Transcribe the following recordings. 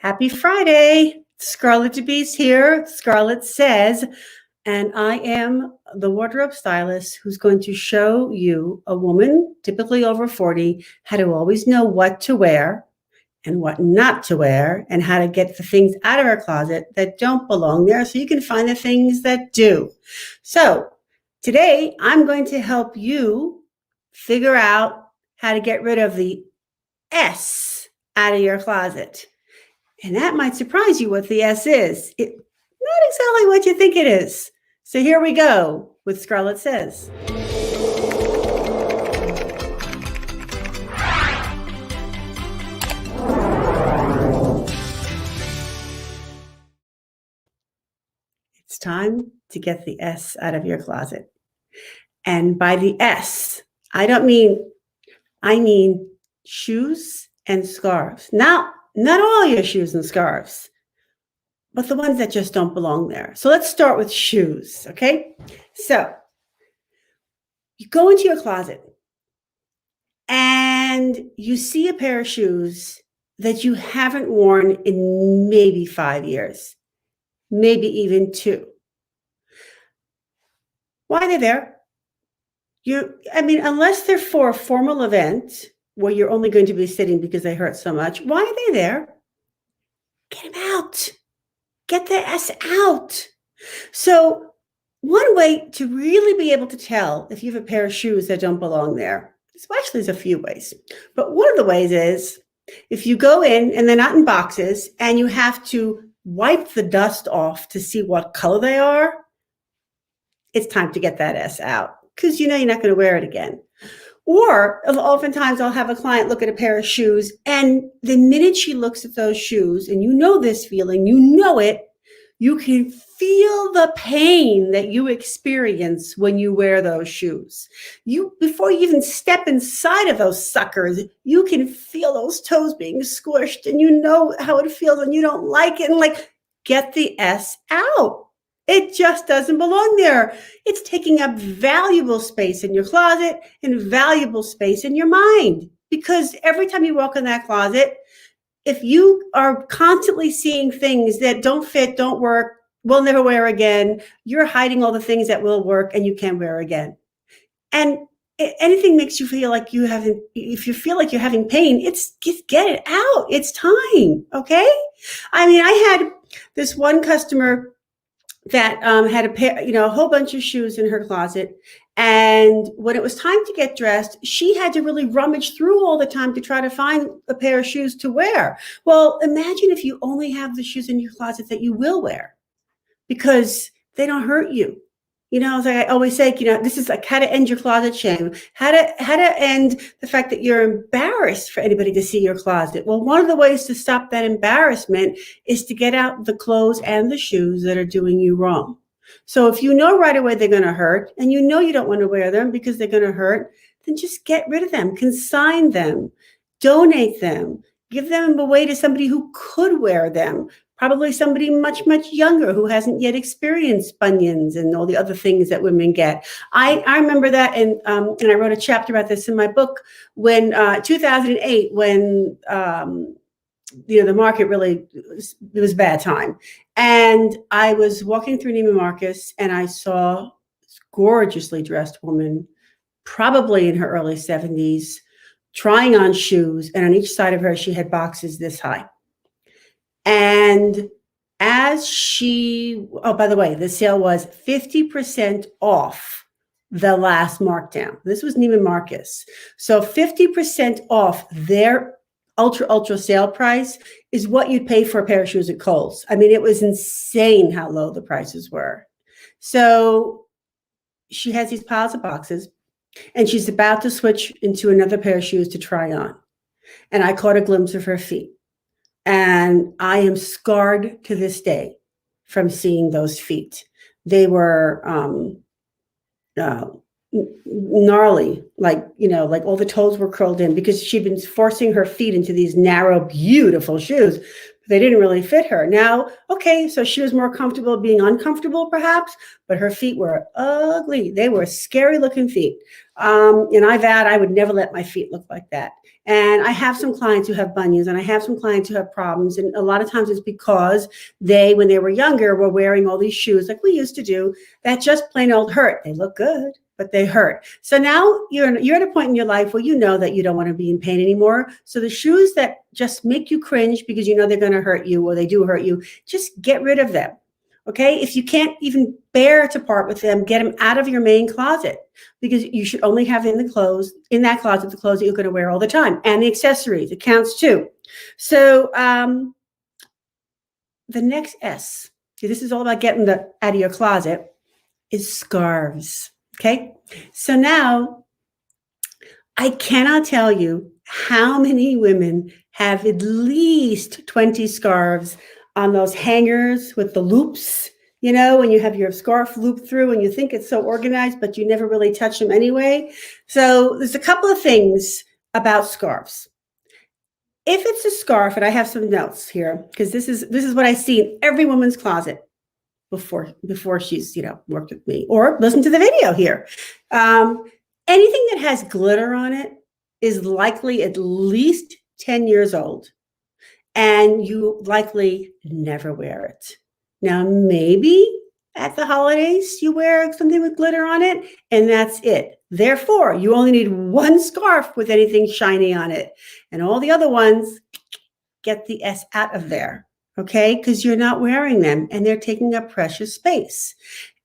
Happy Friday. Scarlett DeBeese here. Scarlett says, and I am the wardrobe stylist who's going to show you, a woman, typically over 40, how to always know what to wear and what not to wear, and how to get the things out of her closet that don't belong there so you can find the things that do. So today I'm going to help you figure out how to get rid of the S out of your closet. And that might surprise you what the S is. It's not exactly what you think it is. So here we go with Scarlett Says. It's time to get the S out of your closet. And by the S, I mean shoes and scarves. Now, not all your shoes and scarves, but the ones that just don't belong there. So let's start with shoes, okay? So you go into your closet and you see a pair of shoes that you haven't worn in maybe 5 years, maybe even 2. Why are they there? Unless they're for a formal event where you're only going to be sitting because they hurt so much, why are they there? Get them out. Get the S out. So one way to really be able to tell if you have a pair of shoes that don't belong there, especially there's a few ways, but one of the ways is if you go in and they're not in boxes and you have to wipe the dust off to see what color they are, it's time to get that S out because you know you're not going to wear it again. Or oftentimes I'll have a client look at a pair of shoes, and the minute she looks at those shoes, and you know this feeling, you know it, you can feel the pain that you experience when you wear those shoes. Before you even step inside of those suckers, you can feel those toes being squished, and you know how it feels when you don't like it, and get the S out. It just doesn't belong there. It's taking up valuable space in your closet and valuable space in your mind. Because every time you walk in that closet, if you are constantly seeing things that don't fit, don't work, will never wear again, you're hiding all the things that will work and you can wear again. And anything makes you feel like if you feel like you're having pain, just get it out. It's time, okay? I had this one customer that had a whole bunch of shoes in her closet. And when it was time to get dressed, she had to really rummage through all the time to try to find a pair of shoes to wear. Well, imagine if you only have the shoes in your closet that you will wear because they don't hurt you. As I always say, this is like how to end your closet shame, how to end the fact that you're embarrassed for anybody to see your closet. Well, one of the ways to stop that embarrassment is to get out the clothes and the shoes that are doing you wrong. So if you know right away they're going to hurt and you know you don't want to wear them because they're going to hurt, then just get rid of them, consign them, donate them, give them away to somebody who could wear them. Probably somebody much, much younger who hasn't yet experienced bunions and all the other things that women get. I remember that, and I wrote a chapter about this in my book when 2008, when the market really, it was a bad time. And I was walking through Neiman Marcus and I saw this gorgeously dressed woman, probably in her early 70s, trying on shoes. And on each side of her, she had boxes this high. And by the way, the sale was 50% off the last markdown. This was Neiman Marcus. So 50% off their ultra sale price is what you'd pay for a pair of shoes at Kohl's. It was insane how low the prices were. So she has these piles of boxes and she's about to switch into another pair of shoes to try on. And I caught a glimpse of her feet. And I am scarred to this day from seeing those feet. They were gnarly, like all the toes were curled in because she'd been forcing her feet into these narrow, beautiful shoes. They didn't really fit her. Now, okay, so she was more comfortable being uncomfortable, perhaps, but her feet were ugly. They were scary looking feet. And I vowed I would never let my feet look like that. And I have some clients who have bunions, and I have some clients who have problems. And a lot of times it's because they, when they were younger, were wearing all these shoes like we used to do that just plain old hurt. They look good, but they hurt. So now you're at a point in your life where you know that you don't want to be in pain anymore. So the shoes that just make you cringe because you know they're going to hurt you or they do hurt you, just get rid of them. Okay. If you can't even bear to part with them, get them out of your main closet, because you should only have in that clothes that you're going to wear all the time, and the accessories. It counts too. So the next S, see, this is all about getting out of your closet, is scarves. Okay. So now I cannot tell you how many women have at least 20 scarves on those hangers with the loops, you know, when you have your scarf looped through and you think it's so organized, but you never really touch them anyway. So there's a couple of things about scarves. If it's a scarf, and I have some notes here, because this is what I see in every woman's closet before she's, you know, worked with me or listen to the video here. Anything that has glitter on it is likely at least 10 years old, and you likely never wear it. Now, maybe at the holidays you wear something with glitter on it, and that's it. Therefore, you only need one scarf with anything shiny on it, and all the other ones, get the S out of there, okay? Because you're not wearing them, and they're taking up precious space.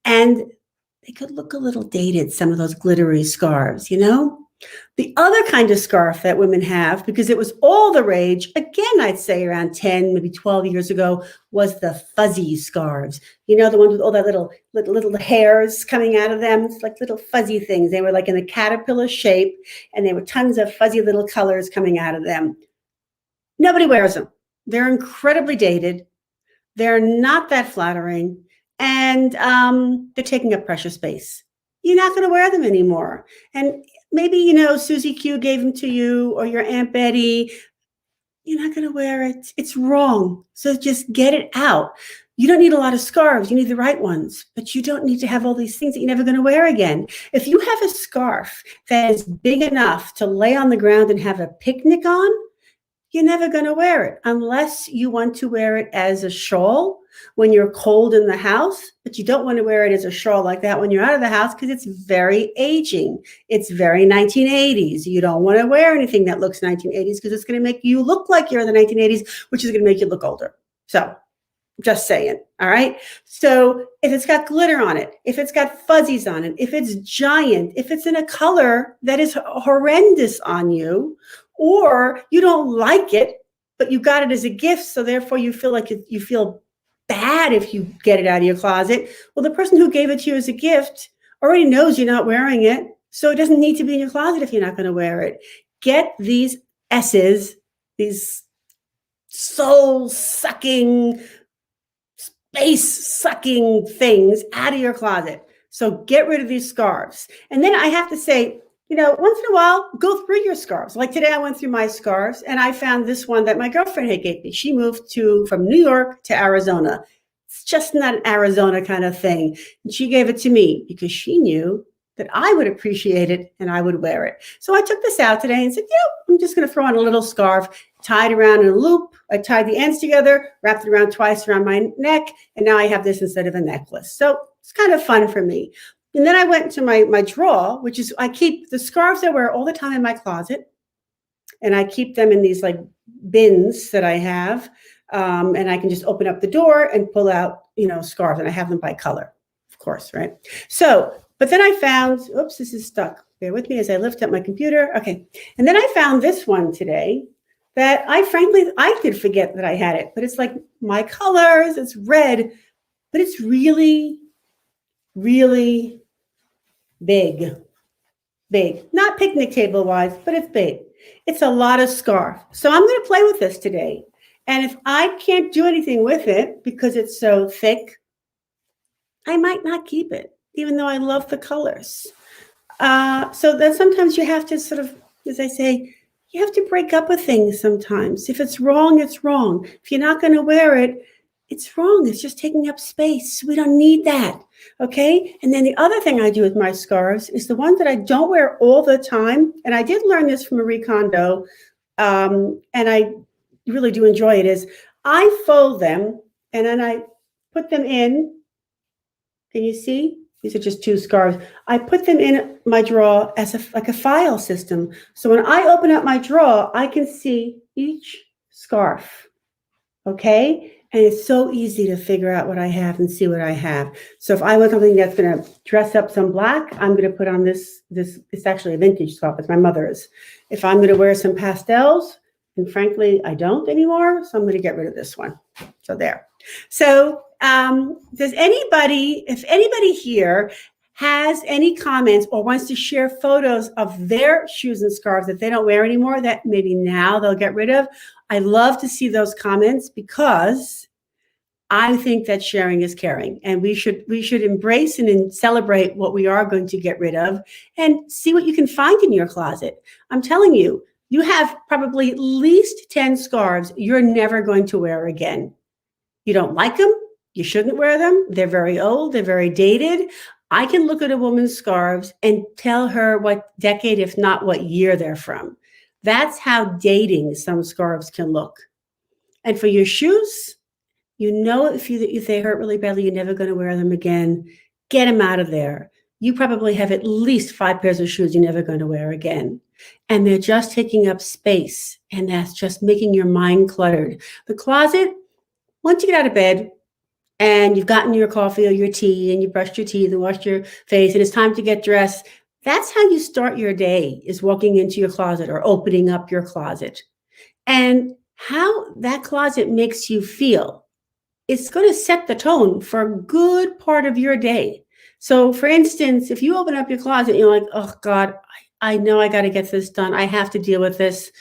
And they could look a little dated, some of those glittery scarves, you know? The other kind of scarf that women have, because it was all the rage, again, I'd say around 10, maybe 12 years ago, was the fuzzy scarves. You know, the ones with all that little hairs coming out of them. It's like little fuzzy things. They were like in a caterpillar shape, and there were tons of fuzzy little colors coming out of them. Nobody wears them. They're incredibly dated. They're not that flattering, and they're taking up precious space. You're not going to wear them anymore. And maybe, you know, Susie Q gave them to you, or your Aunt Betty. You're not going to wear it. It's wrong. So just get it out. You don't need a lot of scarves. You need the right ones, but you don't need to have all these things that you're never going to wear again. If you have a scarf that is big enough to lay on the ground and have a picnic on, you're never going to wear it unless you want to wear it as a shawl when you're cold in the house, but you don't want to wear it as a shawl like that when you're out of the house, because it's very aging. It's very 1980s. You don't want to wear anything that looks 1980s, because it's going to make you look like you're in the 1980s, which is going to make you look older. So just saying. All right. So if it's got glitter on it, if it's got fuzzies on it, if it's giant, if it's in a color that is horrendous on you, or you don't like it, but you got it as a gift, so therefore you feel like you feel bad if you get it out of your closet. Well, the person who gave it to you as a gift already knows you're not wearing it, so it doesn't need to be in your closet if you're not going to wear it. Get these S's, these soul-sucking, space-sucking things out of your closet. So get rid of these scarves. And then I have to say, you know, once in a while, go through your scarves. Like today, I went through my scarves, and I found this one that my girlfriend had gave me. She moved from New York to Arizona. It's just not an Arizona kind of thing. And she gave it to me because she knew that I would appreciate it and I would wear it. So I took this out today and said, I'm just going to throw on a little scarf, tied around in a loop. I tied the ends together, wrapped it around twice around my neck, and now I have this instead of a necklace. So it's kind of fun for me. And then I went to my drawer, which is, I keep the scarves I wear all the time in my closet. And I keep them in these like bins that I have. And I can just open up the door and pull out, you know, scarves. And I have them by color, of course, right? So, but then I found, oops, this is stuck. Bear with me as I lift up my computer. Okay. And then I found this one today that I could forget that I had it. But it's like my colors, it's red, but it's really, really big, not picnic table wise, but it's big. It's a lot of scarf. So I'm going to play with this today. And if I can't do anything with it because it's so thick, I might not keep it, even though I love the colors. So then sometimes you have to sort of, as I say, You have to break up with things sometimes. If it's wrong, it's wrong. If you're not going to wear it, it's wrong. It's just taking up space. We don't need that. Okay. And then the other thing I do with my scarves is the ones that I don't wear all the time. And I did learn this from Marie Kondo. And I really do enjoy it, is I fold them and then I put them in. Can you see? These are just two scarves. I put them in my drawer as like a file system. So when I open up my drawer, I can see each scarf. Okay. And it's so easy to figure out what I have and see what I have. So if I want something that's going to dress up some black, I'm going to put on this, it's actually a vintage scarf. It's my mother's. If I'm going to wear some pastels, and frankly, I don't anymore, so I'm going to get rid of this one. So there. So does anybody, if anybody here has any comments or wants to share photos of their shoes and scarves that they don't wear anymore, that maybe now they'll get rid of, I love to see those comments, because I think that sharing is caring, and we should embrace and celebrate what we are going to get rid of, and see what you can find in your closet. I'm telling you, you have probably at least 10 scarves you're never going to wear again. You don't like them. You shouldn't wear them. They're very old. They're very dated. I can look at a woman's scarves and tell her what decade, if not what year they're from. That's how dating some scarves can look. And for your shoes, you know, if they hurt really badly, you're never going to wear them again. Get them out of there. You probably have at least 5 pairs of shoes you're never going to wear again. And they're just taking up space. And that's just making your mind cluttered. The closet, once you get out of bed and you've gotten your coffee or your tea and you brushed your teeth and washed your face and it's time to get dressed, that's how you start your day, is walking into your closet or opening up your closet. And how that closet makes you feel, it's going to set the tone for a good part of your day. So for instance, if you open up your closet and you're like, oh God, I know I got to get this done. I have to deal with this.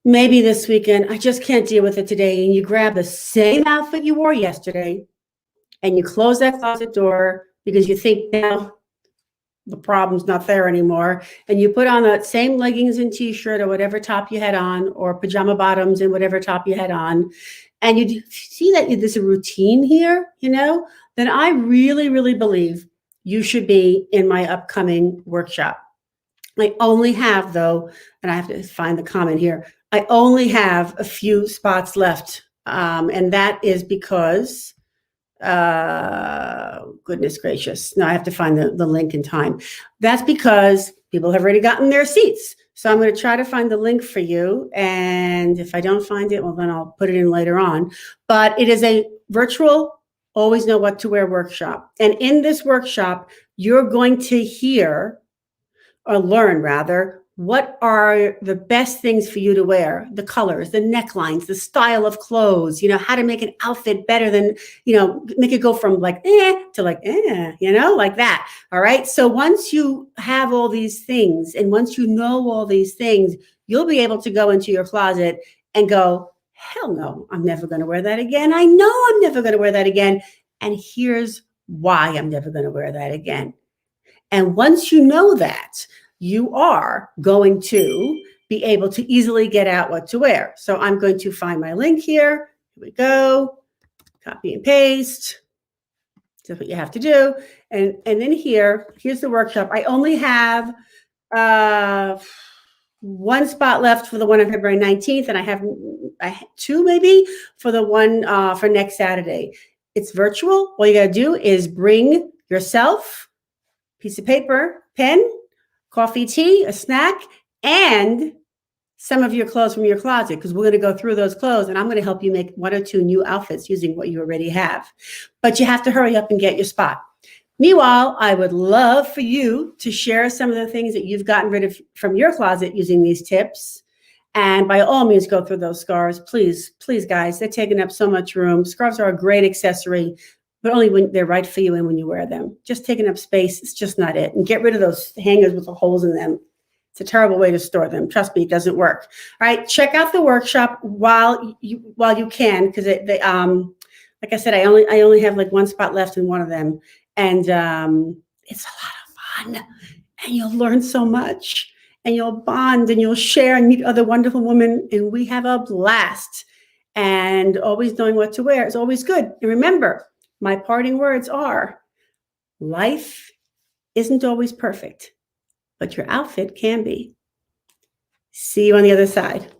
Maybe this weekend, I just can't deal with it today. And you grab the same outfit you wore yesterday and you close that closet door because you think now the problem's not there anymore. And you put on that same leggings and t-shirt or whatever top you had on, or pajama bottoms and whatever top you had on. And you see that there's a routine here, then I really, really believe you should be in my upcoming workshop. I only have, though, and I have to find the comment here, I only have a few spots left. And that is because, goodness gracious, no, I have to find the link in time. That's because people have already gotten their seats. So I'm going to try to find the link for you. And if I don't find it, well, then I'll put it in later on. But it is a virtual Always Know What to Wear workshop. And in this workshop, you're going to hear, or learn rather, what are the best things for you to wear, the colors, the necklines, the style of clothes, how to make an outfit better than, make it go from like, to like, like that. All right. So once you have all these things, and once you know all these things, you'll be able to go into your closet and go, hell no, I'm never going to wear that again. I know I'm never going to wear that again. And here's why I'm never going to wear that again. And once you know that, you are going to be able to easily get out what to wear. So I'm going to find my link here. Here we go. Copy and paste. That's what you have to do. And then here's the workshop. I only have one spot left for the one on February 19th, and I have 2 maybe for the one for next Saturday. It's virtual. All you got to do is bring yourself, piece of paper, pen, coffee, tea, a snack, and some of your clothes from your closet, because we're going to go through those clothes and I'm going to help you make 1 or 2 new outfits using what you already have. But you have to hurry up and get your spot. Meanwhile, I would love for you to share some of the things that you've gotten rid of from your closet using these tips. And by all means, go through those scarves. Please, please, guys, they're taking up so much room. Scarves are a great accessory, but only when they're right for you and when you wear them. Just taking up space, it's just not it. And get rid of those hangers with the holes in them. It's a terrible way to store them. Trust me, it doesn't work. All right, check out the workshop while you can, because like I said, I only have like 1 spot left in one of them, and it's a lot of fun, and you'll learn so much. and you'll bond and you'll share and meet other wonderful women, and we have a blast. And always knowing what to wear is always good. And remember, my parting words are, life isn't always perfect, but your outfit can be. See you on the other side.